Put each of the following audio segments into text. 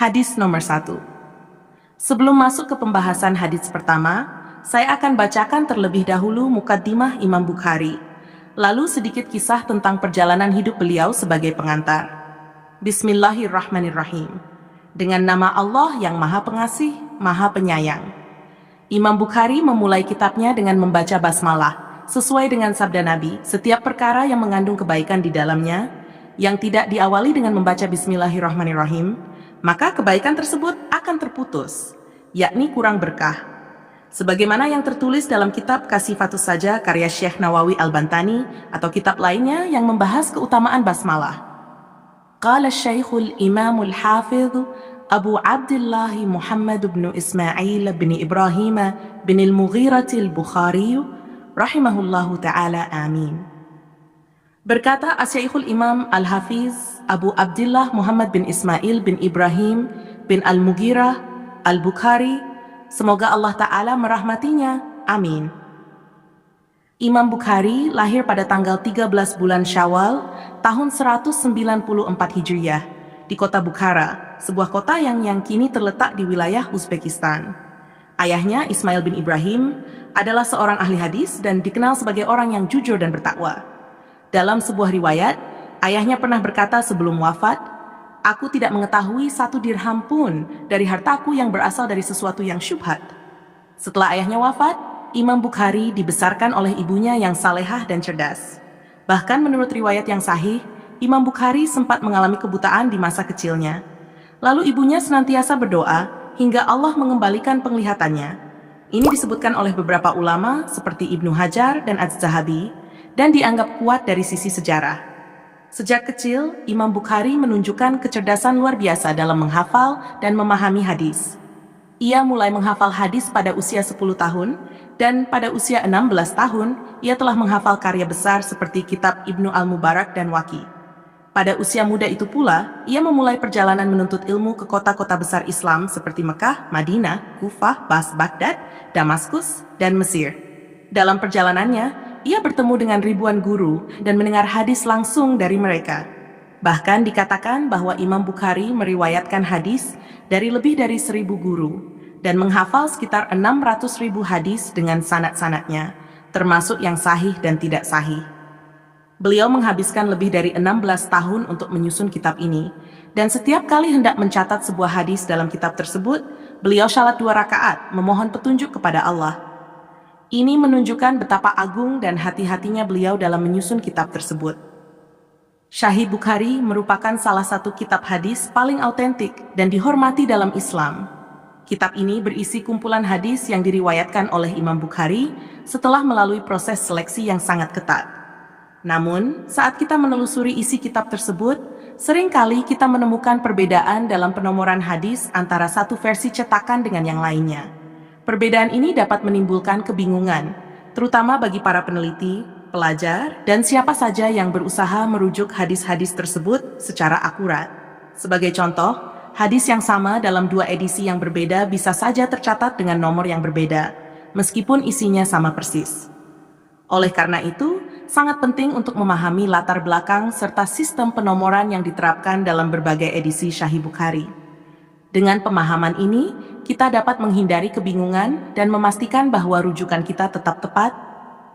Hadis nomor 1. Sebelum masuk ke pembahasan hadis pertama, saya akan bacakan terlebih dahulu mukaddimah Imam Bukhari, lalu sedikit kisah tentang perjalanan hidup beliau sebagai pengantar. Bismillahirrahmanirrahim. Dengan nama Allah yang Maha Pengasih, Maha Penyayang. Imam Bukhari memulai kitabnya dengan membaca basmalah, sesuai dengan sabda Nabi, setiap perkara yang mengandung kebaikan di dalamnya, yang tidak diawali dengan membaca Bismillahirrahmanirrahim, maka kebaikan tersebut akan terputus, yakni kurang berkah. Sebagaimana yang tertulis dalam kitab Kasifatus Saja karya Syekh Nawawi Al-Bantani atau kitab lainnya yang membahas keutamaan basmalah. Qala Syekhul Imamul Hafidh Abu Abdullah Muhammad bin Ismail bin Ibrahim bin Al-Mughirah Al-Bukhari rahimahullahu ta'ala amin. Berkata Asy-Syekhul Imam Al-Hafiz Abu Abdullah Muhammad bin Ismail bin Ibrahim bin Al-Mughirah Al-Bukhari, semoga Allah Ta'ala merahmatinya, amin. Imam Bukhari lahir pada tanggal 13 bulan Syawal tahun 194 Hijriyah di kota Bukhara, sebuah kota yang kini terletak di wilayah Uzbekistan. Ayahnya Ismail bin Ibrahim adalah seorang ahli hadis dan dikenal sebagai orang yang jujur dan bertakwa. Dalam sebuah riwayat, ayahnya pernah berkata sebelum wafat, "Aku tidak mengetahui 1 dirham pun dari hartaku yang berasal dari sesuatu yang syubhat." Setelah ayahnya wafat, Imam Bukhari dibesarkan oleh ibunya yang salehah dan cerdas. Bahkan menurut riwayat yang sahih, Imam Bukhari sempat mengalami kebutaan di masa kecilnya. Lalu ibunya senantiasa berdoa hingga Allah mengembalikan penglihatannya. Ini disebutkan oleh beberapa ulama seperti Ibnu Hajar dan Az-Zahabi, dan dianggap kuat dari sisi sejarah. Sejak kecil, Imam Bukhari menunjukkan kecerdasan luar biasa dalam menghafal dan memahami hadis. Ia mulai menghafal hadis pada usia 10 tahun, dan pada usia 16 tahun, ia telah menghafal karya besar seperti kitab Ibnu Al-Mubarak dan Waqi. Pada usia muda itu pula, ia memulai perjalanan menuntut ilmu ke kota-kota besar Islam seperti Mekah, Madinah, Kufah, Baghdad, Damaskus, dan Mesir. Dalam perjalanannya, ia bertemu dengan ribuan guru dan mendengar hadis langsung dari mereka. Bahkan dikatakan bahwa Imam Bukhari meriwayatkan hadis dari lebih dari 1.000 guru dan menghafal sekitar 600.000 hadis dengan sanad-sanadnya, termasuk yang sahih dan tidak sahih. Beliau menghabiskan lebih dari 16 tahun untuk menyusun kitab ini, dan setiap kali hendak mencatat sebuah hadis dalam kitab tersebut, beliau salat 2 rakaat memohon petunjuk kepada Allah. Ini menunjukkan betapa agung dan hati-hatinya beliau dalam menyusun kitab tersebut. Sahih Bukhari merupakan salah satu kitab hadis paling autentik dan dihormati dalam Islam. Kitab ini berisi kumpulan hadis yang diriwayatkan oleh Imam Bukhari setelah melalui proses seleksi yang sangat ketat. Namun, saat kita menelusuri isi kitab tersebut, seringkali kita menemukan perbedaan dalam penomoran hadis antara satu versi cetakan dengan yang lainnya. Perbedaan ini dapat menimbulkan kebingungan, terutama bagi para peneliti, pelajar, dan siapa saja yang berusaha merujuk hadis-hadis tersebut secara akurat. Sebagai contoh, hadis yang sama dalam 2 edisi yang berbeda bisa saja tercatat dengan nomor yang berbeda, meskipun isinya sama persis. Oleh karena itu, sangat penting untuk memahami latar belakang serta sistem penomoran yang diterapkan dalam berbagai edisi Sahih Bukhari. Dengan pemahaman ini, kita dapat menghindari kebingungan dan memastikan bahwa rujukan kita tetap tepat,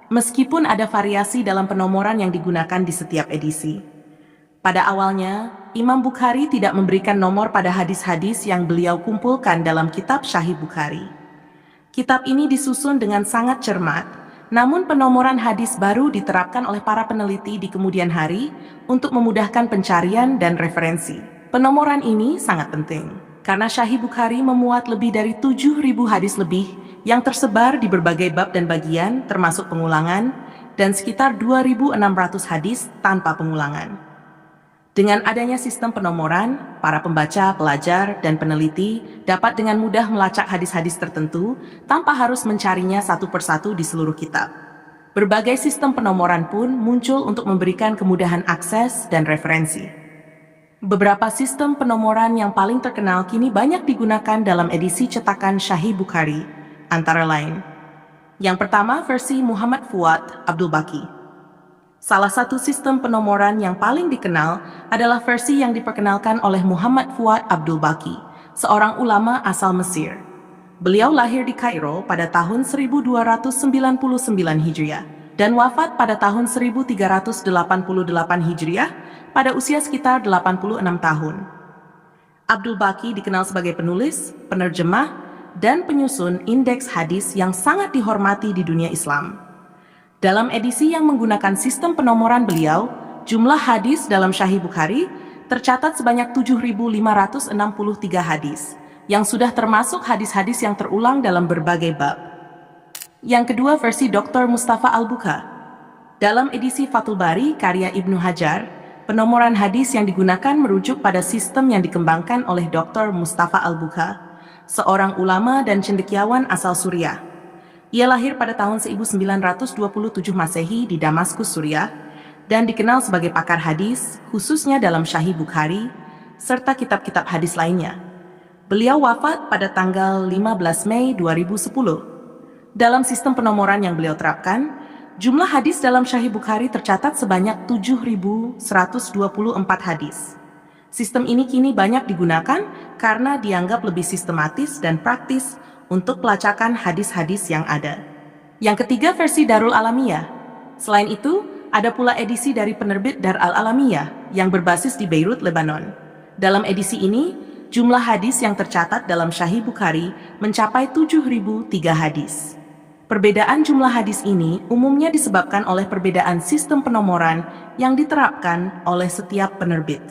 meskipun ada variasi dalam penomoran yang digunakan di setiap edisi. Pada awalnya, Imam Bukhari tidak memberikan nomor pada hadis-hadis yang beliau kumpulkan dalam kitab Sahih Bukhari. Kitab ini disusun dengan sangat cermat, namun penomoran hadis baru diterapkan oleh para peneliti di kemudian hari untuk memudahkan pencarian dan referensi. Penomoran ini sangat penting karena Sahih Bukhari memuat lebih dari 7.000 hadis lebih yang tersebar di berbagai bab dan bagian termasuk pengulangan dan sekitar 2.600 hadis tanpa pengulangan. Dengan adanya sistem penomoran, para pembaca, pelajar, dan peneliti dapat dengan mudah melacak hadis-hadis tertentu tanpa harus mencarinya satu persatu di seluruh kitab. Berbagai sistem penomoran pun muncul untuk memberikan kemudahan akses dan referensi. Beberapa sistem penomoran yang paling terkenal kini banyak digunakan dalam edisi cetakan Sahih Bukhari, antara lain. Yang pertama, versi Muhammad Fuad Abdul Baqi. Salah satu sistem penomoran yang paling dikenal adalah versi yang diperkenalkan oleh Muhammad Fuad Abdul Baqi seorang ulama asal Mesir. Beliau lahir di Kairo pada tahun 1299 Hijriah dan wafat pada tahun 1388 Hijriah pada usia sekitar 86 tahun. Abdul Baqi dikenal sebagai penulis, penerjemah, dan penyusun indeks hadis yang sangat dihormati di dunia Islam. Dalam edisi yang menggunakan sistem penomoran beliau, jumlah hadis dalam Sahih Bukhari tercatat sebanyak 7.563 hadis, yang sudah termasuk hadis-hadis yang terulang dalam berbagai bab. Yang kedua, versi Dr. Mustafa Al-Buka. Dalam edisi Fathul Bari karya Ibnu Hajar, penomoran hadis yang digunakan merujuk pada sistem yang dikembangkan oleh Dr. Mustafa Al-Buka, seorang ulama dan cendekiawan asal Suriah. Ia lahir pada tahun 1927 Masehi di Damaskus, Suriah, dan dikenal sebagai pakar hadis, khususnya dalam Sahih Bukhari, serta kitab-kitab hadis lainnya. Beliau wafat pada tanggal 15 Mei 2010. Dalam sistem penomoran yang beliau terapkan, jumlah hadis dalam Sahih Bukhari tercatat sebanyak 7.124 hadis. Sistem ini kini banyak digunakan karena dianggap lebih sistematis dan praktis untuk pelacakan hadis-hadis yang ada. Yang ketiga, versi Darul Alamiyah. Selain itu, ada pula edisi dari penerbit Dar al-Alamiyah yang berbasis di Beirut, Lebanon. Dalam edisi ini, jumlah hadis yang tercatat dalam Sahih Bukhari mencapai 7.003 hadis. Perbedaan jumlah hadis ini umumnya disebabkan oleh perbedaan sistem penomoran yang diterapkan oleh setiap penerbit.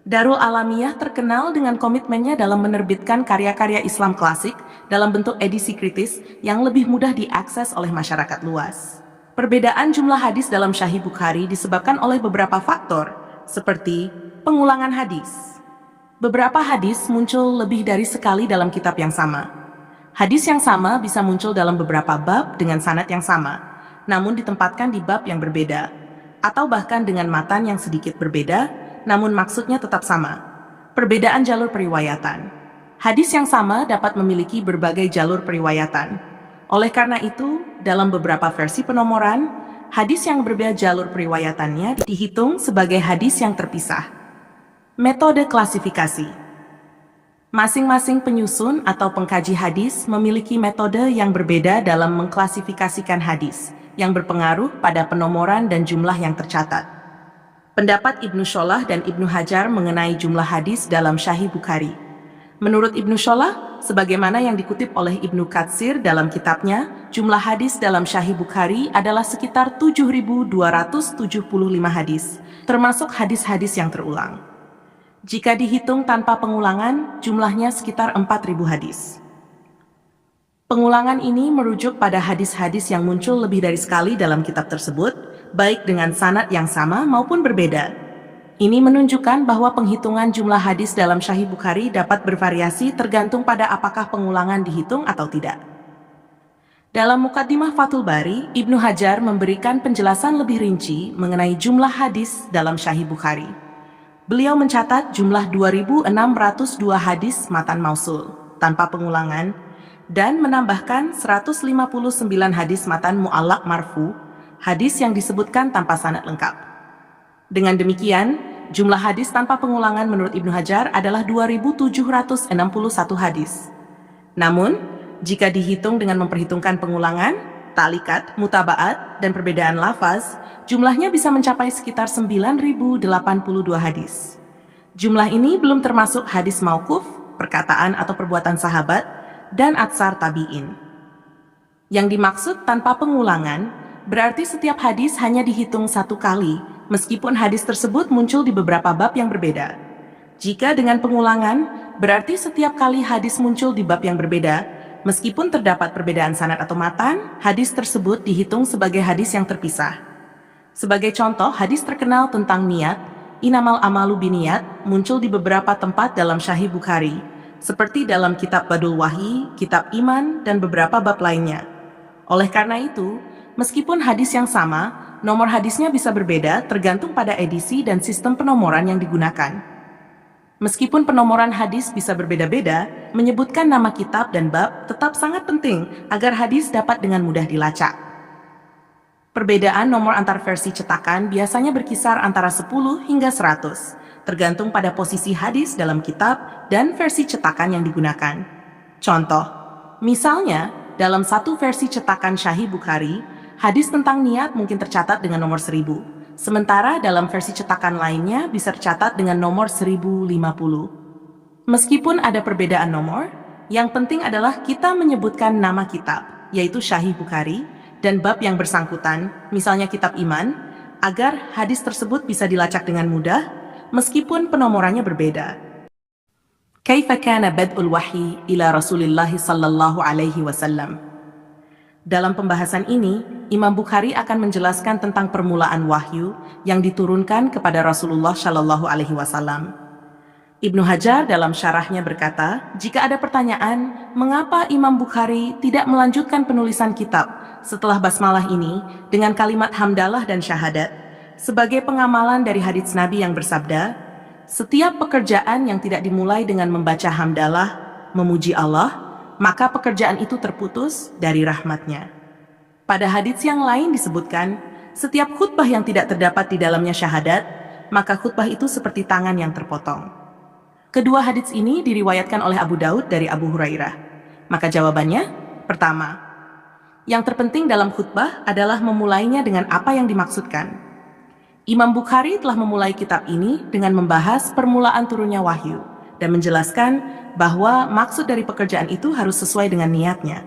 Darul Alamiyah terkenal dengan komitmennya dalam menerbitkan karya-karya Islam klasik dalam bentuk edisi kritis yang lebih mudah diakses oleh masyarakat luas. Perbedaan jumlah hadis dalam Sahih Bukhari disebabkan oleh beberapa faktor, seperti pengulangan hadis. Beberapa hadis muncul lebih dari sekali dalam kitab yang sama. Hadis yang sama bisa muncul dalam beberapa bab dengan sanad yang sama, namun ditempatkan di bab yang berbeda, atau bahkan dengan matan yang sedikit berbeda, namun maksudnya tetap sama. Perbedaan jalur periwayatan. Hadis yang sama dapat memiliki berbagai jalur periwayatan. Oleh karena itu, dalam beberapa versi penomoran, hadis yang berbeda jalur periwayatannya dihitung sebagai hadis yang terpisah. Metode klasifikasi. Masing-masing penyusun atau pengkaji hadis memiliki metode yang berbeda dalam mengklasifikasikan hadis, yang berpengaruh pada penomoran dan jumlah yang tercatat. Pendapat Ibnu Sholah dan Ibnu Hajar mengenai jumlah hadis dalam Sahih Bukhari. Menurut Ibnu Sholah, sebagaimana yang dikutip oleh Ibnu Katsir dalam kitabnya, jumlah hadis dalam Sahih Bukhari adalah sekitar 7.275 hadis, termasuk hadis-hadis yang terulang. Jika dihitung tanpa pengulangan, jumlahnya sekitar 4.000 hadis. Pengulangan ini merujuk pada hadis-hadis yang muncul lebih dari sekali dalam kitab tersebut, baik dengan sanad yang sama maupun berbeda. Ini menunjukkan bahwa penghitungan jumlah hadis dalam Sahih Bukhari dapat bervariasi tergantung pada apakah pengulangan dihitung atau tidak. Dalam Muqaddimah Fathul Bari, Ibnu Hajar memberikan penjelasan lebih rinci mengenai jumlah hadis dalam Sahih Bukhari. Beliau mencatat jumlah 2.602 hadis matan mausul tanpa pengulangan dan menambahkan 159 hadis matan mu'allaq marfu, hadis yang disebutkan tanpa sanad lengkap. Dengan demikian, jumlah hadis tanpa pengulangan menurut Ibnu Hajar adalah 2.761 hadis. Namun, jika dihitung dengan memperhitungkan pengulangan, ta'liqat, mutaba'at, dan perbedaan lafaz, jumlahnya bisa mencapai sekitar 9.082 hadis. Jumlah ini belum termasuk hadis mauquf, perkataan atau perbuatan sahabat, dan atsar tabi'in. Yang dimaksud tanpa pengulangan, berarti setiap hadis hanya dihitung satu kali, meskipun hadis tersebut muncul di beberapa bab yang berbeda. Jika dengan pengulangan, berarti setiap kali hadis muncul di bab yang berbeda, meskipun terdapat perbedaan sanad atau matan, hadis tersebut dihitung sebagai hadis yang terpisah. Sebagai contoh, hadis terkenal tentang niat, Inamal amalu biniyat, muncul di beberapa tempat dalam Sahih Bukhari, seperti dalam kitab Badul Wahyi, kitab Iman, dan beberapa bab lainnya. Oleh karena itu, meskipun hadis yang sama, nomor hadisnya bisa berbeda tergantung pada edisi dan sistem penomoran yang digunakan. Meskipun penomoran hadis bisa berbeda-beda, menyebutkan nama kitab dan bab tetap sangat penting agar hadis dapat dengan mudah dilacak. Perbedaan nomor antar versi cetakan biasanya berkisar antara 10 hingga 100, tergantung pada posisi hadis dalam kitab dan versi cetakan yang digunakan. Contoh, misalnya dalam satu versi cetakan Sahih Bukhari, hadis tentang niat mungkin tercatat dengan nomor 1000, sementara dalam versi cetakan lainnya bisa tercatat dengan nomor 1050. Meskipun ada perbedaan nomor, yang penting adalah kita menyebutkan nama kitab, yaitu Sahih Bukhari, dan bab yang bersangkutan, misalnya kitab iman, agar hadis tersebut bisa dilacak dengan mudah, meskipun penomorannya berbeda. Kaifa kana bad'ul wahyi ila Rasulillah sallallahu alaihi wasallam. Dalam pembahasan ini, Imam Bukhari akan menjelaskan tentang permulaan wahyu yang diturunkan kepada Rasulullah sallallahu alaihi wasallam. Ibnu Hajar dalam syarahnya berkata, jika ada pertanyaan, mengapa Imam Bukhari tidak melanjutkan penulisan kitab setelah basmalah ini dengan kalimat hamdalah dan syahadat, sebagai pengamalan dari hadits Nabi yang bersabda, setiap pekerjaan yang tidak dimulai dengan membaca hamdalah, memuji Allah, maka pekerjaan itu terputus dari rahmatnya. Pada hadits yang lain disebutkan, setiap khutbah yang tidak terdapat di dalamnya syahadat, maka khutbah itu seperti tangan yang terpotong. Kedua hadits ini diriwayatkan oleh Abu Daud dari Abu Hurairah. Maka jawabannya, pertama, yang terpenting dalam khutbah adalah memulainya dengan apa yang dimaksudkan. Imam Bukhari telah memulai kitab ini dengan membahas permulaan turunnya wahyu dan menjelaskan bahwa maksud dari pekerjaan itu harus sesuai dengan niatnya.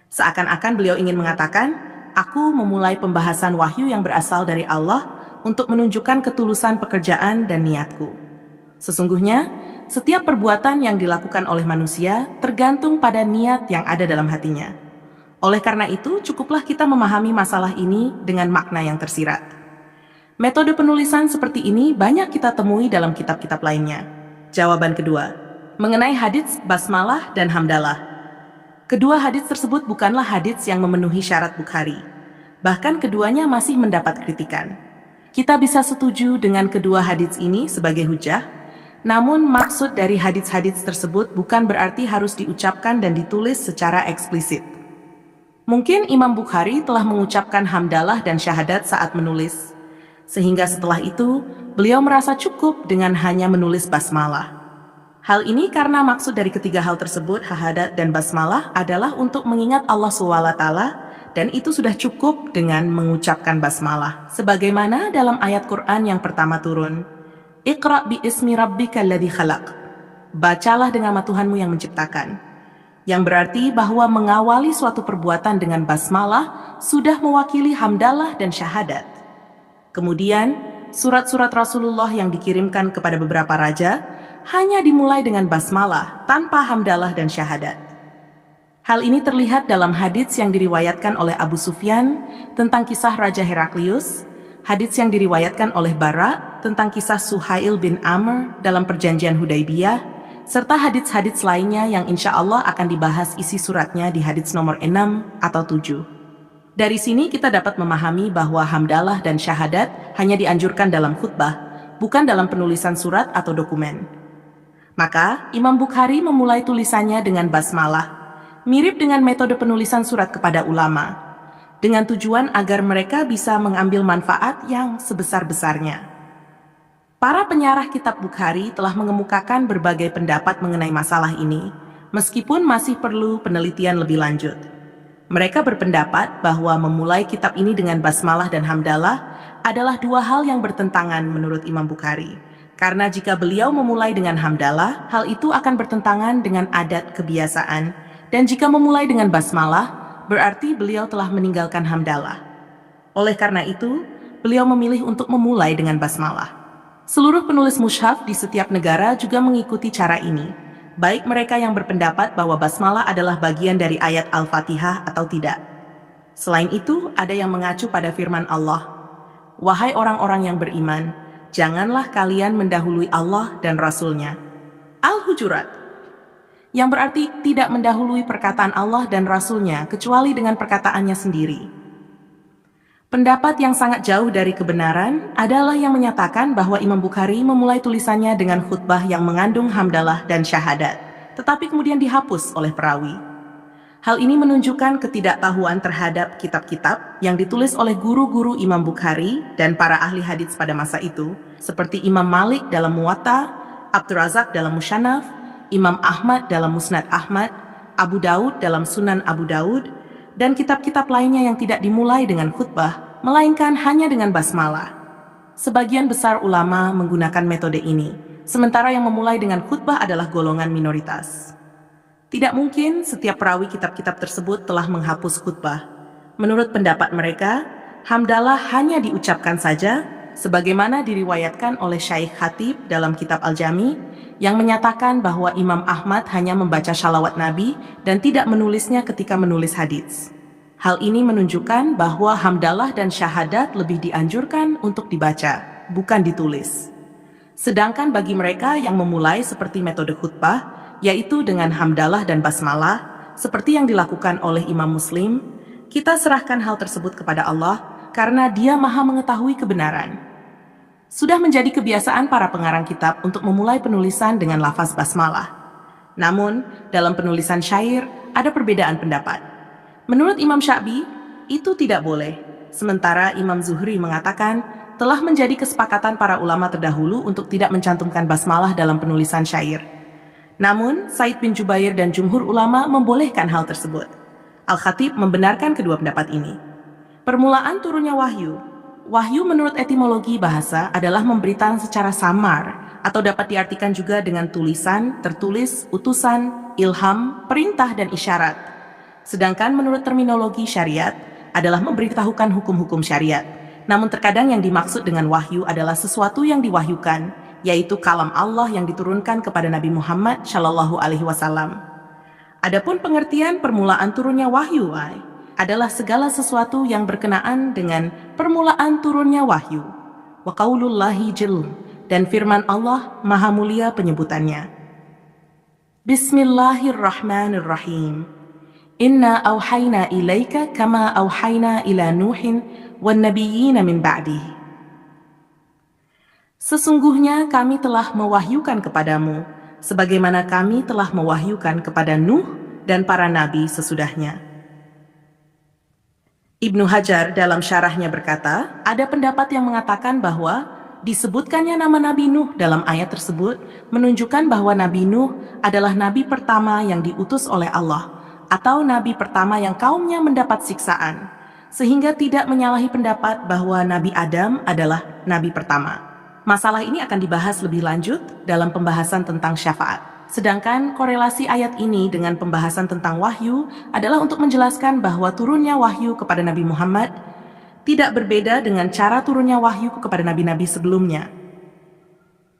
Seakan-akan beliau ingin mengatakan, aku memulai pembahasan wahyu yang berasal dari Allah untuk menunjukkan ketulusan pekerjaan dan niatku. Sesungguhnya, setiap perbuatan yang dilakukan oleh manusia tergantung pada niat yang ada dalam hatinya. Oleh karena itu, cukuplah kita memahami masalah ini dengan makna yang tersirat. Metode penulisan seperti ini banyak kita temui dalam kitab-kitab lainnya. Jawaban kedua, mengenai hadits basmalah dan hamdalah. Kedua hadits tersebut bukanlah hadits yang memenuhi syarat Bukhari. Bahkan keduanya masih mendapat kritikan. Kita bisa setuju dengan kedua hadits ini sebagai hujah, namun maksud dari hadits-hadits tersebut bukan berarti harus diucapkan dan ditulis secara eksplisit. Mungkin Imam Bukhari telah mengucapkan hamdalah dan syahadat saat menulis, sehingga setelah itu, beliau merasa cukup dengan hanya menulis basmalah. Hal ini karena maksud dari ketiga hal tersebut, syahadat dan basmalah, adalah untuk mengingat Allah SWT, dan itu sudah cukup dengan mengucapkan basmalah. Sebagaimana dalam ayat Quran yang pertama turun, Iqra' bi ismi rabbika alladzi khalaq. Bacalah dengan nama Tuhanmu yang menciptakan. Yang berarti bahwa mengawali suatu perbuatan dengan basmalah sudah mewakili hamdalah dan syahadat. Kemudian, surat-surat Rasulullah yang dikirimkan kepada beberapa raja hanya dimulai dengan basmalah tanpa hamdalah dan syahadat. Hal ini terlihat dalam hadits yang diriwayatkan oleh Abu Sufyan tentang kisah Raja Heraklius, hadits yang diriwayatkan oleh Bara tentang kisah Suhail bin Amr dalam perjanjian Hudaibiyah, serta hadits-hadits lainnya yang insya Allah akan dibahas isi suratnya di hadits nomor 6 atau 7. Dari sini kita dapat memahami bahwa hamdalah dan syahadat hanya dianjurkan dalam khutbah, bukan dalam penulisan surat atau dokumen. Maka, Imam Bukhari memulai tulisannya dengan basmalah, mirip dengan metode penulisan surat kepada ulama, dengan tujuan agar mereka bisa mengambil manfaat yang sebesar-besarnya. Para penyarah kitab Bukhari telah mengemukakan berbagai pendapat mengenai masalah ini, meskipun masih perlu penelitian lebih lanjut. Mereka berpendapat bahwa memulai kitab ini dengan basmalah dan hamdalah adalah dua hal yang bertentangan menurut Imam Bukhari. Karena jika beliau memulai dengan hamdalah, hal itu akan bertentangan dengan adat kebiasaan. Dan jika memulai dengan basmalah, berarti beliau telah meninggalkan hamdalah. Oleh karena itu, beliau memilih untuk memulai dengan basmalah. Seluruh penulis mushaf di setiap negara juga mengikuti cara ini. Baik mereka yang berpendapat bahwa basmalah adalah bagian dari ayat Al-Fatihah atau tidak. Selain itu, ada yang mengacu pada firman Allah, "Wahai orang-orang yang beriman, janganlah kalian mendahului Allah dan Rasul-Nya." Al-Hujurat, yang berarti tidak mendahului perkataan Allah dan Rasul-Nya kecuali dengan perkataannya sendiri. Pendapat yang sangat jauh dari kebenaran adalah yang menyatakan bahwa Imam Bukhari memulai tulisannya dengan khutbah yang mengandung hamdalah dan syahadat, tetapi kemudian dihapus oleh perawi. Hal ini menunjukkan ketidaktahuan terhadap kitab-kitab yang ditulis oleh guru-guru Imam Bukhari dan para ahli hadits pada masa itu, seperti Imam Malik dalam Muwatta, Abdur Razak dalam Musannaf, Imam Ahmad dalam Musnad Ahmad, Abu Daud dalam Sunan Abu Daud, dan kitab-kitab lainnya yang tidak dimulai dengan khutbah, melainkan hanya dengan basmalah. Sebagian besar ulama menggunakan metode ini, sementara yang memulai dengan khutbah adalah golongan minoritas. Tidak mungkin setiap perawi kitab-kitab tersebut telah menghapus khutbah. Menurut pendapat mereka, hamdalah hanya diucapkan saja, sebagaimana diriwayatkan oleh Syaikh Khatib dalam kitab Al-Jami, yang menyatakan bahwa Imam Ahmad hanya membaca shalawat Nabi dan tidak menulisnya ketika menulis hadits. Hal ini menunjukkan bahwa hamdalah dan syahadat lebih dianjurkan untuk dibaca, bukan ditulis. Sedangkan bagi mereka yang memulai seperti metode khutbah, yaitu dengan hamdalah dan basmalah, seperti yang dilakukan oleh Imam Muslim, kita serahkan hal tersebut kepada Allah karena Dia Maha mengetahui kebenaran. Sudah menjadi kebiasaan para pengarang kitab untuk memulai penulisan dengan lafaz basmalah. Namun, dalam penulisan syair ada perbedaan pendapat. Menurut Imam Sya'bi, itu tidak boleh. Sementara Imam Zuhri mengatakan telah menjadi kesepakatan para ulama terdahulu untuk tidak mencantumkan basmalah dalam penulisan syair. Namun, Said bin Jubair dan jumhur ulama membolehkan hal tersebut. Al-Khatib membenarkan kedua pendapat ini. Permulaan turunnya wahyu. Wahyu menurut etimologi bahasa adalah pemberitaan secara samar, atau dapat diartikan juga dengan tulisan, tertulis, utusan, ilham, perintah, dan isyarat. Sedangkan menurut terminologi syariat adalah memberitahukan hukum-hukum syariat. Namun terkadang yang dimaksud dengan wahyu adalah sesuatu yang diwahyukan, yaitu kalam Allah yang diturunkan kepada Nabi Muhammad SAW. Adapun pengertian permulaan turunnya wahyu adalah segala sesuatu yang berkenaan dengan permulaan turunnya wahyu. Wa qaulullahi jil, dan firman Allah Maha Mulia penyebutannya. Bismillahirrahmanirrahim. Inna auhayna ilaika kama auhayna ila Nuhin wan nabiyyina min ba'dihi. Sesungguhnya kami telah mewahyukan kepadamu, sebagaimana kami telah mewahyukan kepada Nuh dan para nabi sesudahnya. Ibnu Hajar dalam syarahnya berkata, ada pendapat yang mengatakan bahwa disebutkannya nama Nabi Nuh dalam ayat tersebut menunjukkan bahwa Nabi Nuh adalah nabi pertama yang diutus oleh Allah, atau nabi pertama yang kaumnya mendapat siksaan, sehingga tidak menyalahi pendapat bahwa Nabi Adam adalah nabi pertama. Masalah ini akan dibahas lebih lanjut dalam pembahasan tentang syafaat. Sedangkan korelasi ayat ini dengan pembahasan tentang wahyu adalah untuk menjelaskan bahwa turunnya wahyu kepada Nabi Muhammad tidak berbeda dengan cara turunnya wahyu kepada nabi-nabi sebelumnya.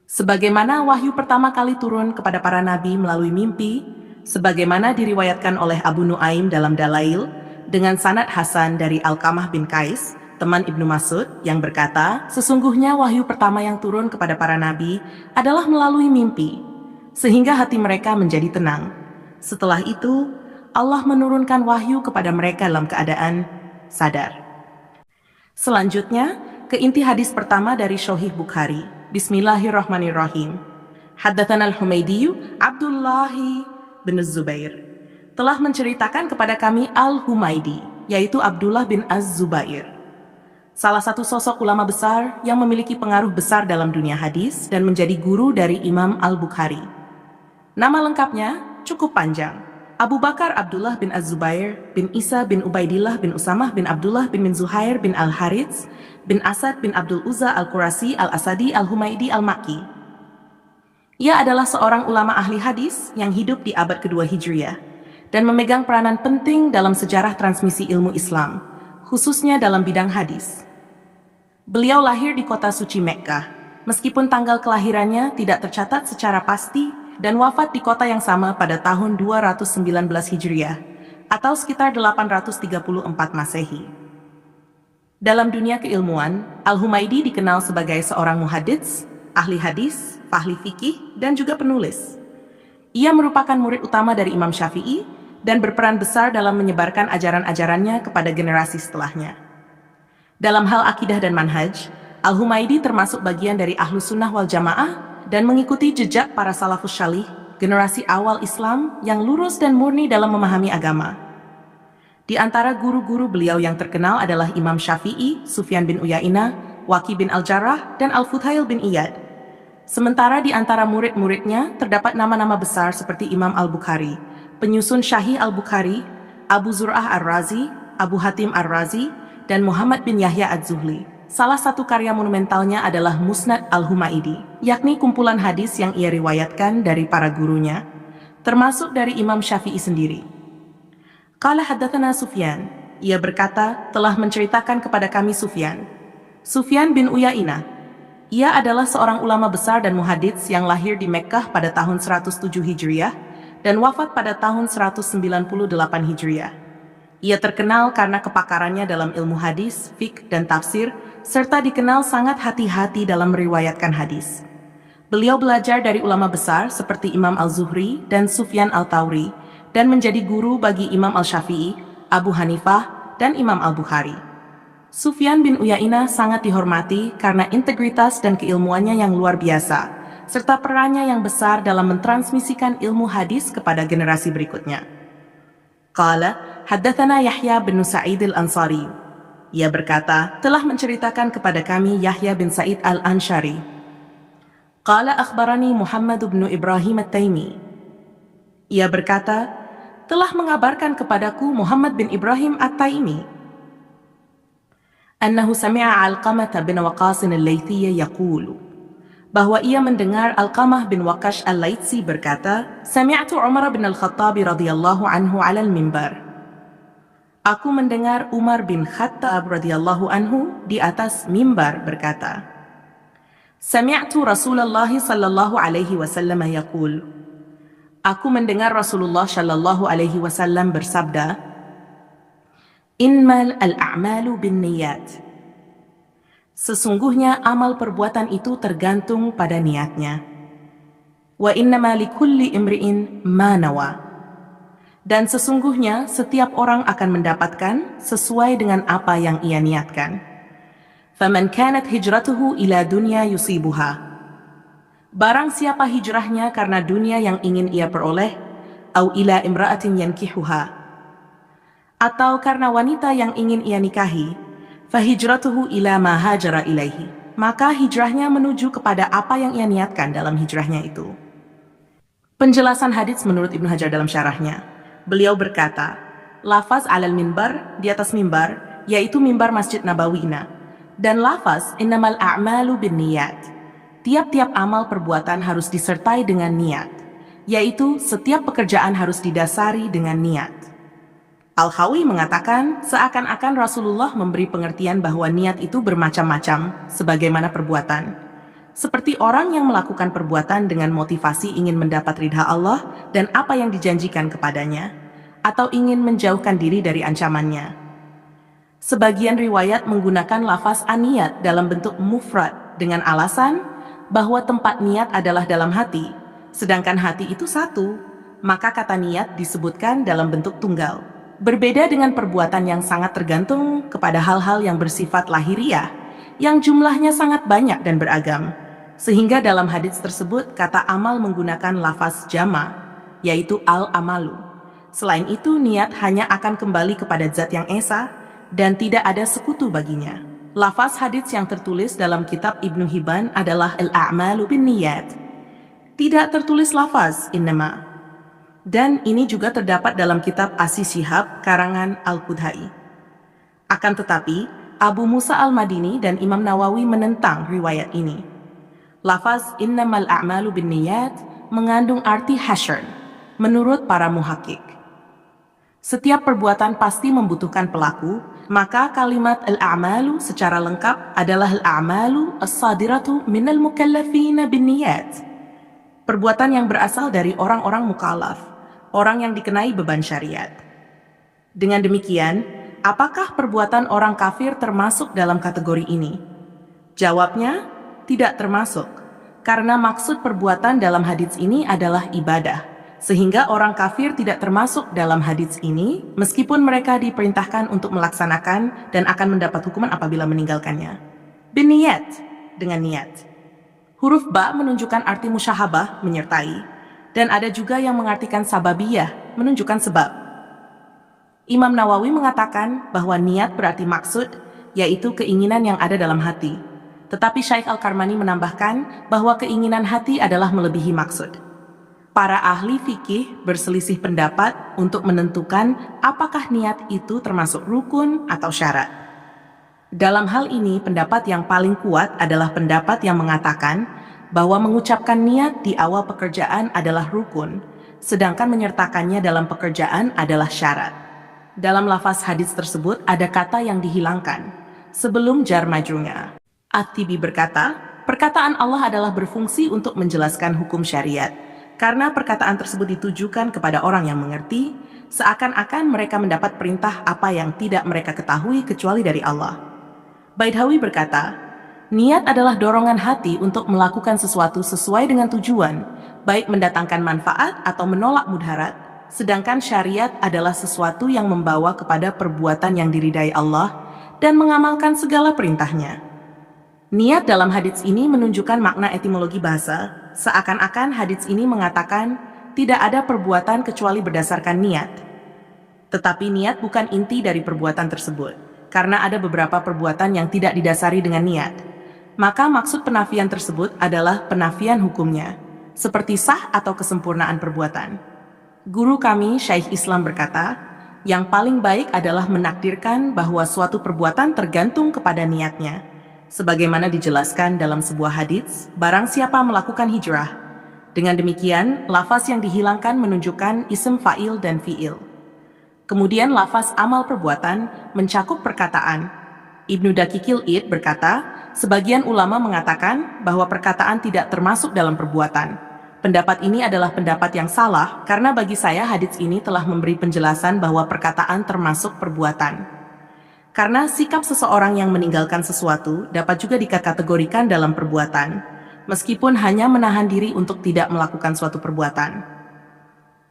Sebagaimana wahyu pertama kali turun kepada para nabi melalui mimpi, sebagaimana diriwayatkan oleh Abu Nuaim dalam Dalail, dengan sanad Hasan dari Alqamah bin Qais, teman Ibnu Mas'ud, yang berkata, sesungguhnya wahyu pertama yang turun kepada para nabi adalah melalui mimpi, sehingga hati mereka menjadi tenang. Setelah itu, Allah menurunkan wahyu kepada mereka dalam keadaan sadar. Selanjutnya, ke inti hadis pertama dari Sahih Bukhari. Bismillahirrahmanirrahim. Haddatsana Al-Humaydi Abdullah bin Zubair telah menceritakan kepada kami Al-Humaydi, yaitu Abdullah bin Az-Zubair, salah satu sosok ulama besar yang memiliki pengaruh besar dalam dunia hadis dan menjadi guru dari Imam Al-Bukhari. Nama lengkapnya cukup panjang. Abu Bakar Abdullah bin Az-Zubair bin Isa bin Ubaidillah bin Usamah bin Abdullah bin Zuhair bin Al-Harits bin Asad bin Abdul Uzza Al-Qurasi Al-Asadi Al-Humaydi Al-Makki. Ia adalah seorang ulama ahli hadis yang hidup di abad kedua Hijriyah dan memegang peranan penting dalam sejarah transmisi ilmu Islam, khususnya dalam bidang hadis. Beliau lahir di kota suci Mekkah, meskipun tanggal kelahirannya tidak tercatat secara pasti, dan wafat di kota yang sama pada tahun 219 Hijriah, atau sekitar 834 Masehi. Dalam dunia keilmuan, Al-Humaydi dikenal sebagai seorang muhadits, ahli hadis, ahli fikih, dan juga penulis. Ia merupakan murid utama dari Imam Syafi'i dan berperan besar dalam menyebarkan ajaran-ajarannya kepada generasi setelahnya. Dalam hal akidah dan manhaj, Al-Humaydi termasuk bagian dari Ahlus Sunnah wal Jamaah dan mengikuti jejak para salafus syalih, generasi awal Islam yang lurus dan murni dalam memahami agama. Di antara guru-guru beliau yang terkenal adalah Imam Syafi'i, Sufyan bin Uyainah, Waqi bin Al-Jarrah, dan Al-Futhail bin Iyad. Sementara di antara murid-muridnya terdapat nama-nama besar seperti Imam Al-Bukhari, penyusun Syahih Al-Bukhari, Abu Zur'ah Ar-Razi, Abu Hatim Ar-Razi, dan Muhammad bin Yahya Az-Zuhli. Salah satu karya monumentalnya adalah Musnad Al-Humaidi, yakni kumpulan hadis yang ia riwayatkan dari para gurunya, termasuk dari Imam Syafi'i sendiri. Qala haddatsana Sufyan, ia berkata telah menceritakan kepada kami Sufyan bin Uyainah. Ia adalah seorang ulama besar dan muhadits yang lahir di Mekkah pada tahun 107 Hijriah dan wafat pada tahun 198 Hijriah. Ia terkenal karena kepakarannya dalam ilmu hadis, fiqh, dan tafsir, serta dikenal sangat hati-hati dalam meriwayatkan hadis. Beliau belajar dari ulama besar seperti Imam Al-Zuhri dan Sufyan Al-Thawri, dan menjadi guru bagi Imam Al-Syafi'i, Abu Hanifah, dan Imam Al-Bukhari. Sufyan bin Uyainah sangat dihormati karena integritas dan keilmuannya yang luar biasa, serta perannya yang besar dalam mentransmisikan ilmu hadis kepada generasi berikutnya. Qala haddatsana Yahya bin Sa'id Al-Ansari. Ia berkata, telah menceritakan kepada kami Yahya bin Sa'id Al-Anshari. Qala akhbarani Muhammad bin Ibrahim At-Taimi. Ia berkata, telah mengabarkan kepadaku Muhammad bin Ibrahim At-Taimi annahu sami'a Alqamah bin Waqqas al-Laythi yaqulu, bahwa ia mendengar Alqamah bin Waqqas al-Laythi berkata, sami'tu Umar bin Al-Khattab radhiyallahu anhu 'ala al-mimbar. Aku mendengar Umar bin Khattab radhiyallahu anhu di atas mimbar berkata, sami'tu Rasulullah sallallahu alaihi wasallam yaqul. Aku mendengar Rasulullah sallallahu alaihi wasallam bersabda, Inmal al-a'malu bin niyat. Sesungguhnya amal perbuatan itu tergantung pada niatnya. Wa innama likulli imri'in ma nawa. Dan sesungguhnya setiap orang akan mendapatkan sesuai dengan apa yang ia niatkan. Faman kanat hijratuhu ila dunya yusibuha. Barang siapa hijrahnya karena dunia yang ingin ia peroleh, au ila imra'atin yankihuha, atau karena wanita yang ingin ia nikahi, fahijratuhu ila ma hajara ilaihi, maka hijrahnya menuju kepada apa yang ia niatkan dalam hijrahnya itu. Penjelasan hadits menurut Ibnu Hajar dalam syarahnya, beliau berkata, lafaz alal mimbar, di atas mimbar, yaitu mimbar Masjid Nabawina, dan lafaz innamal a'malu bin niyat, tiap-tiap amal perbuatan harus disertai dengan niat, yaitu setiap pekerjaan harus didasari dengan niat. Al-Khawi mengatakan seakan-akan Rasulullah memberi pengertian bahwa niat itu bermacam-macam sebagaimana perbuatan. Seperti orang yang melakukan perbuatan dengan motivasi ingin mendapat ridha Allah dan apa yang dijanjikan kepadanya, atau ingin menjauhkan diri dari ancamannya. Sebagian riwayat menggunakan lafaz aniyat dalam bentuk mufrad dengan alasan bahwa tempat niat adalah dalam hati, sedangkan hati itu satu, maka kata niat disebutkan dalam bentuk tunggal. Berbeda dengan perbuatan yang sangat tergantung kepada hal-hal yang bersifat lahiriah, yang jumlahnya sangat banyak dan beragam. Sehingga dalam hadits tersebut kata amal menggunakan lafaz jama, yaitu al-amalu. Selain itu niat hanya akan kembali kepada zat yang esa dan tidak ada sekutu baginya. Lafaz hadits yang tertulis dalam kitab Ibnu Hibban adalah al-a'malu bin niyat. Tidak tertulis lafaz innama. Dan ini juga terdapat dalam kitab As-Shihab karangan Al-Qudhai. Akan tetapi, Abu Musa Al-Madini dan Imam Nawawi menentang riwayat ini. Lafaz innamal a'malu bin niyat mengandung arti hasyr, menurut para muhakkik. Setiap perbuatan pasti membutuhkan pelaku, maka kalimat al-a'malu secara lengkap adalah al-a'malu as-sadiratu minal mukallafina bin niyat. Perbuatan yang berasal dari orang-orang mukallaf, orang yang dikenai beban syariat. Dengan demikian, apakah perbuatan orang kafir termasuk dalam kategori ini? Jawabnya, tidak termasuk, karena maksud perbuatan dalam hadits ini adalah ibadah, sehingga orang kafir tidak termasuk dalam hadits ini, meskipun mereka diperintahkan untuk melaksanakan dan akan mendapat hukuman apabila meninggalkannya. Bin niyat, dengan niat. Huruf ba menunjukkan arti musyahabah, menyertai. Dan ada juga yang mengartikan sababiyah, menunjukkan sebab. Imam Nawawi mengatakan bahwa niat berarti maksud, yaitu keinginan yang ada dalam hati. Tetapi Syaikh Al-Karmani menambahkan bahwa keinginan hati adalah melebihi maksud. Para ahli fikih berselisih pendapat untuk menentukan apakah niat itu termasuk rukun atau syarat. Dalam hal ini, pendapat yang paling kuat adalah pendapat yang mengatakan bahwa mengucapkan niat di awal pekerjaan adalah rukun, sedangkan menyertakannya dalam pekerjaan adalah syarat. Dalam lafaz hadis tersebut ada kata yang dihilangkan sebelum jar majrurnya. At-Tibi berkata, perkataan Allah adalah berfungsi untuk menjelaskan hukum syariat, karena perkataan tersebut ditujukan kepada orang yang mengerti, seakan-akan mereka mendapat perintah apa yang tidak mereka ketahui kecuali dari Allah. Baidhawi berkata, niat adalah dorongan hati untuk melakukan sesuatu sesuai dengan tujuan, baik mendatangkan manfaat atau menolak mudarat, sedangkan syariat adalah sesuatu yang membawa kepada perbuatan yang diridai Allah dan mengamalkan segala perintahnya. Niat dalam hadits ini menunjukkan makna etimologi bahasa, seakan-akan hadits ini mengatakan tidak ada perbuatan kecuali berdasarkan niat. Tetapi niat bukan inti dari perbuatan tersebut, karena ada beberapa perbuatan yang tidak didasari dengan niat. Maka maksud penafian tersebut adalah penafian hukumnya, seperti sah atau kesempurnaan perbuatan. Guru kami, Syaikh Islam berkata, yang paling baik adalah menakdirkan bahwa suatu perbuatan tergantung kepada niatnya. Sebagaimana dijelaskan dalam sebuah hadits, barang siapa melakukan hijrah. Dengan demikian, lafaz yang dihilangkan menunjukkan isim fa'il dan fi'il. Kemudian lafaz amal perbuatan mencakup perkataan. Ibnu Daqiqil Id berkata, sebagian ulama mengatakan bahwa perkataan tidak termasuk dalam perbuatan. Pendapat ini adalah pendapat yang salah, karena bagi saya hadits ini telah memberi penjelasan bahwa perkataan termasuk perbuatan. Karena sikap seseorang yang meninggalkan sesuatu dapat juga dikategorikan dalam perbuatan, meskipun hanya menahan diri untuk tidak melakukan suatu perbuatan.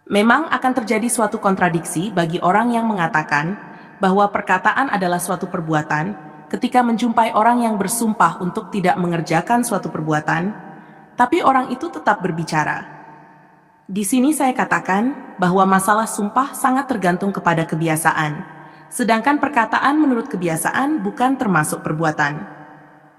Memang akan terjadi suatu kontradiksi bagi orang yang mengatakan bahwa perkataan adalah suatu perbuatan ketika menjumpai orang yang bersumpah untuk tidak mengerjakan suatu perbuatan, tapi orang itu tetap berbicara. Di sini saya katakan bahwa masalah sumpah sangat tergantung kepada kebiasaan. Sedangkan perkataan menurut kebiasaan bukan termasuk perbuatan.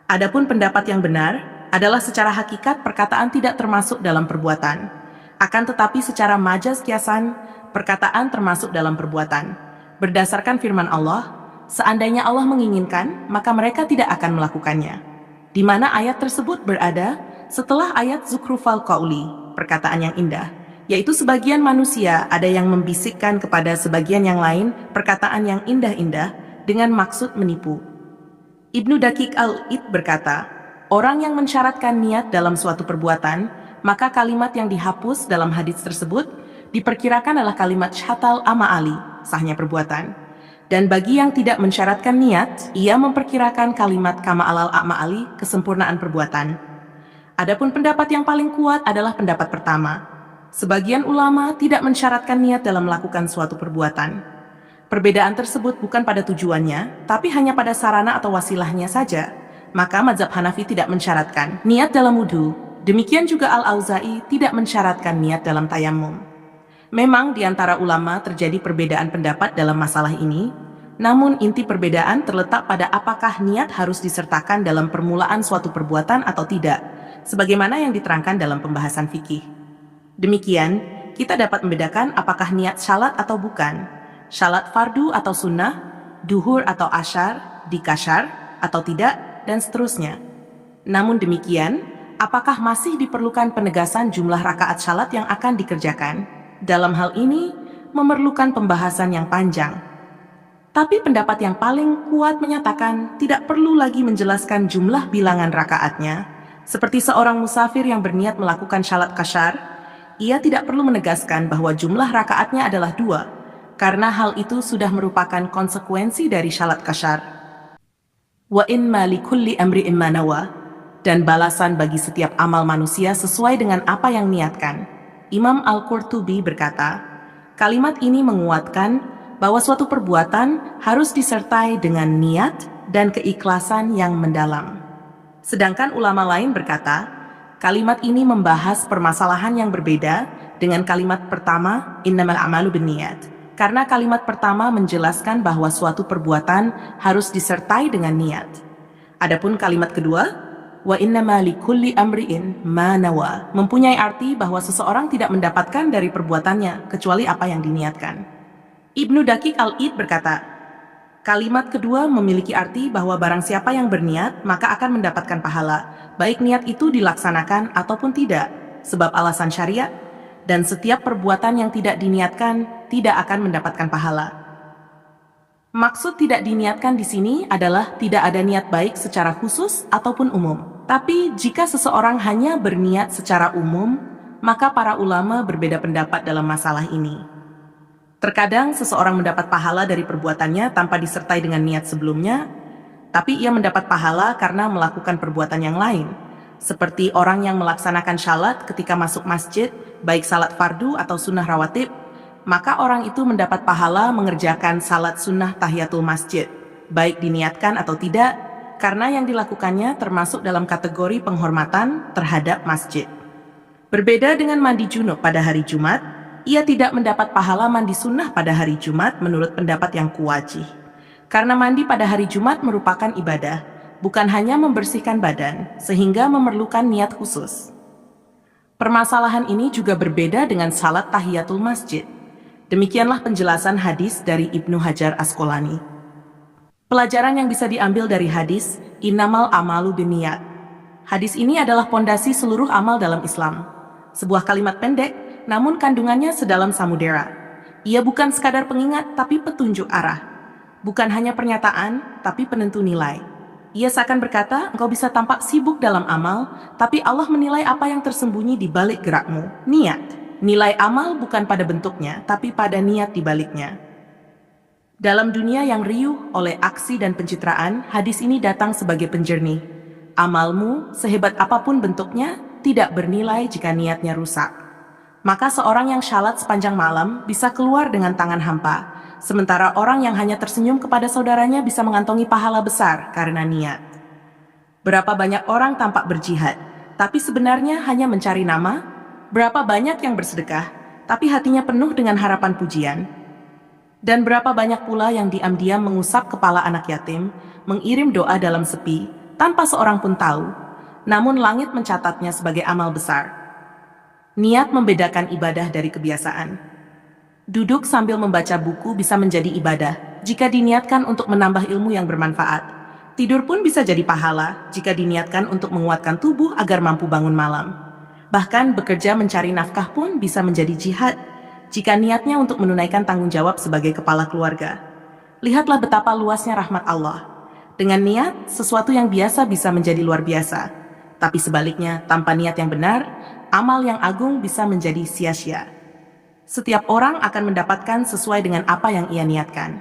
Adapun pendapat yang benar adalah secara hakikat perkataan tidak termasuk dalam perbuatan. Akan tetapi secara majaz kiasan, perkataan termasuk dalam perbuatan. Berdasarkan firman Allah, seandainya Allah menginginkan, maka mereka tidak akan melakukannya. Di mana ayat tersebut berada setelah ayat Zukhrufal Qauli, perkataan yang indah. Yaitu sebagian manusia ada yang membisikkan kepada sebagian yang lain perkataan yang indah-indah dengan maksud menipu. Ibnu Daqiq al-Id berkata, orang yang mensyaratkan niat dalam suatu perbuatan, maka kalimat yang dihapus dalam hadits tersebut diperkirakan adalah kalimat syatal ama'ali, sahnya perbuatan. Dan bagi yang tidak mensyaratkan niat, ia memperkirakan kalimat kama'alal ama'ali, kesempurnaan perbuatan. Adapun pendapat yang paling kuat adalah pendapat pertama. Sebagian ulama tidak mensyaratkan niat dalam melakukan suatu perbuatan. Perbedaan tersebut bukan pada tujuannya, tapi hanya pada sarana atau wasilahnya saja. Maka mazhab Hanafi tidak mensyaratkan niat dalam wudhu. Demikian juga Al-Auza'i tidak mensyaratkan niat dalam tayammum. Memang di antara ulama terjadi perbedaan pendapat dalam masalah ini, namun inti perbedaan terletak pada apakah niat harus disertakan dalam permulaan suatu perbuatan atau tidak, sebagaimana yang diterangkan dalam pembahasan fikih. Demikian, kita dapat membedakan apakah niat syalat atau bukan, syalat fardu atau sunnah, duhur atau asyar, dikasyar atau tidak, dan seterusnya. Namun demikian, apakah masih diperlukan penegasan jumlah rakaat syalat yang akan dikerjakan? Dalam hal ini, memerlukan pembahasan yang panjang. Tapi pendapat yang paling kuat menyatakan tidak perlu lagi menjelaskan jumlah bilangan rakaatnya, seperti seorang musafir yang berniat melakukan syalat kasyar. Ia tidak perlu menegaskan bahwa jumlah rakaatnya adalah 2, karena hal itu sudah merupakan konsekuensi dari syalat kasyar. Wa inma likulli amri'in ma nawa, dan balasan bagi setiap amal manusia sesuai dengan apa yang niatkan. Imam Al-Qurtubi berkata, kalimat ini menguatkan bahwa suatu perbuatan harus disertai dengan niat dan keikhlasan yang mendalam. Sedangkan ulama lain berkata, kalimat ini membahas permasalahan yang berbeda dengan kalimat pertama, innamal a'malu binniyat. Karena kalimat pertama menjelaskan bahwa suatu perbuatan harus disertai dengan niat. Adapun kalimat kedua, Wa innama likulli amri'in ma nawa mempunyai arti bahwa seseorang tidak mendapatkan dari perbuatannya kecuali apa yang diniatkan. Ibnu Daqiq al-Id berkata, kalimat kedua memiliki arti bahwa barang siapa yang berniat maka akan mendapatkan pahala, baik niat itu dilaksanakan ataupun tidak, sebab alasan syariat, dan setiap perbuatan yang tidak diniatkan tidak akan mendapatkan pahala. Maksud tidak diniatkan di sini adalah tidak ada niat baik secara khusus ataupun umum. Tapi jika seseorang hanya berniat secara umum, maka para ulama berbeda pendapat dalam masalah ini. Terkadang seseorang mendapat pahala dari perbuatannya tanpa disertai dengan niat sebelumnya, tapi ia mendapat pahala karena melakukan perbuatan yang lain, seperti orang yang melaksanakan syalat ketika masuk masjid, baik salat fardu atau sunnah rawatib, maka orang itu mendapat pahala mengerjakan salat sunnah tahiyatul masjid, baik diniatkan atau tidak, karena yang dilakukannya termasuk dalam kategori penghormatan terhadap masjid. Berbeda dengan mandi junub pada hari Jumat, ia tidak mendapat pahala mandi sunnah pada hari Jumat menurut pendapat yang kuwajih. Karena mandi pada hari Jumat merupakan ibadah, bukan hanya membersihkan badan, sehingga memerlukan niat khusus. Permasalahan ini juga berbeda dengan salat tahiyatul masjid. Demikianlah penjelasan hadis dari Ibnu Hajar Asqalani. Pelajaran yang bisa diambil dari hadis, innamal amalu binniyat. Hadis ini adalah pondasi seluruh amal dalam Islam. Sebuah kalimat pendek, namun kandungannya sedalam samudera. Ia bukan sekadar pengingat, tapi petunjuk arah. Bukan hanya pernyataan, tapi penentu nilai. Ia seakan berkata, engkau bisa tampak sibuk dalam amal, tapi Allah menilai apa yang tersembunyi di balik gerakmu, niat. Nilai amal bukan pada bentuknya, tapi pada niat di baliknya. Dalam dunia yang riuh oleh aksi dan pencitraan, hadis ini datang sebagai penjernih. Amalmu, sehebat apapun bentuknya, tidak bernilai jika niatnya rusak. Maka seorang yang syalat sepanjang malam bisa keluar dengan tangan hampa, sementara orang yang hanya tersenyum kepada saudaranya bisa mengantongi pahala besar karena niat. Berapa banyak orang tampak berjihad, tapi sebenarnya hanya mencari nama? Berapa banyak yang bersedekah, tapi hatinya penuh dengan harapan pujian? Dan berapa banyak pula yang diam-diam mengusap kepala anak yatim, mengirim doa dalam sepi, tanpa seorang pun tahu, namun langit mencatatnya sebagai amal besar. Niat membedakan ibadah dari kebiasaan. Duduk sambil membaca buku bisa menjadi ibadah, jika diniatkan untuk menambah ilmu yang bermanfaat. Tidur pun bisa jadi pahala, jika diniatkan untuk menguatkan tubuh agar mampu bangun malam. Bahkan bekerja mencari nafkah pun bisa menjadi jihad, jika niatnya untuk menunaikan tanggung jawab sebagai kepala keluarga. Lihatlah betapa luasnya rahmat Allah. Dengan niat, sesuatu yang biasa bisa menjadi luar biasa. Tapi sebaliknya, tanpa niat yang benar, amal yang agung bisa menjadi sia-sia. Setiap orang akan mendapatkan sesuai dengan apa yang ia niatkan.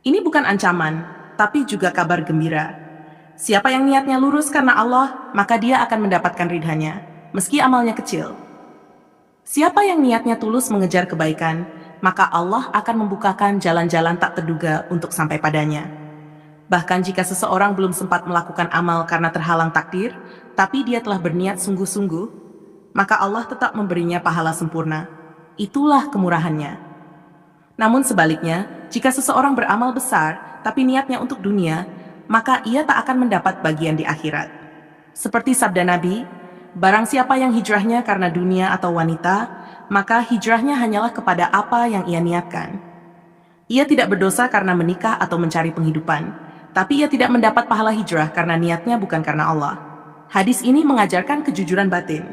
Ini bukan ancaman, tapi juga kabar gembira. Siapa yang niatnya lurus karena Allah, maka dia akan mendapatkan ridhanya, meski amalnya kecil. Siapa yang niatnya tulus mengejar kebaikan, maka Allah akan membukakan jalan-jalan tak terduga untuk sampai padanya. Bahkan jika seseorang belum sempat melakukan amal karena terhalang takdir, tapi dia telah berniat sungguh-sungguh, maka Allah tetap memberinya pahala sempurna. Itulah kemurahannya. Namun sebaliknya, jika seseorang beramal besar, tapi niatnya untuk dunia, maka ia tak akan mendapat bagian di akhirat. Seperti sabda Nabi, barang siapa yang hijrahnya karena dunia atau wanita, maka hijrahnya hanyalah kepada apa yang ia niatkan. Ia tidak berdosa karena menikah atau mencari penghidupan, tapi ia tidak mendapat pahala hijrah karena niatnya bukan karena Allah. Hadis ini mengajarkan kejujuran batin.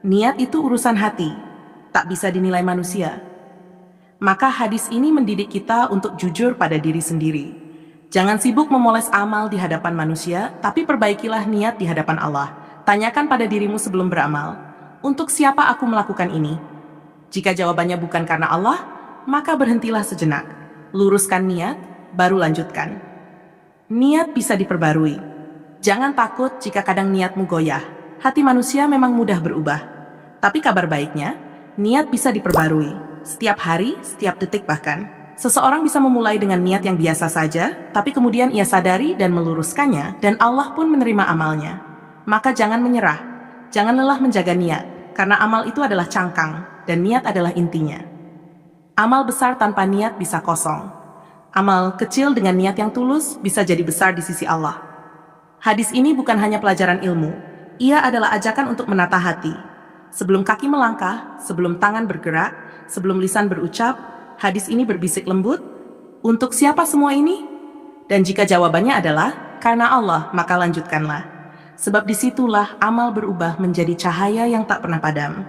Niat itu urusan hati, tak bisa dinilai manusia. Maka hadis ini mendidik kita untuk jujur pada diri sendiri. Jangan sibuk memoles amal di hadapan manusia, tapi perbaikilah niat di hadapan Allah. Tanyakan pada dirimu sebelum beramal, untuk siapa aku melakukan ini? Jika jawabannya bukan karena Allah, maka berhentilah sejenak. Luruskan niat, baru lanjutkan. Niat bisa diperbarui. Jangan takut jika kadang niatmu goyah. Hati manusia memang mudah berubah. Tapi kabar baiknya, niat bisa diperbarui. Setiap hari, setiap detik bahkan. Seseorang bisa memulai dengan niat yang biasa saja, tapi kemudian ia sadari dan meluruskannya, dan Allah pun menerima amalnya. Maka jangan menyerah, jangan lelah menjaga niat, karena amal itu adalah cangkang, dan niat adalah intinya. Amal besar tanpa niat bisa kosong. Amal kecil dengan niat yang tulus bisa jadi besar di sisi Allah. Hadis ini bukan hanya pelajaran ilmu, ia adalah ajakan untuk menata hati. Sebelum kaki melangkah, sebelum tangan bergerak, sebelum lisan berucap, hadis ini berbisik lembut, untuk siapa semua ini? Dan jika jawabannya adalah, karena Allah, maka lanjutkanlah. Sebab disitulah amal berubah menjadi cahaya yang tak pernah padam.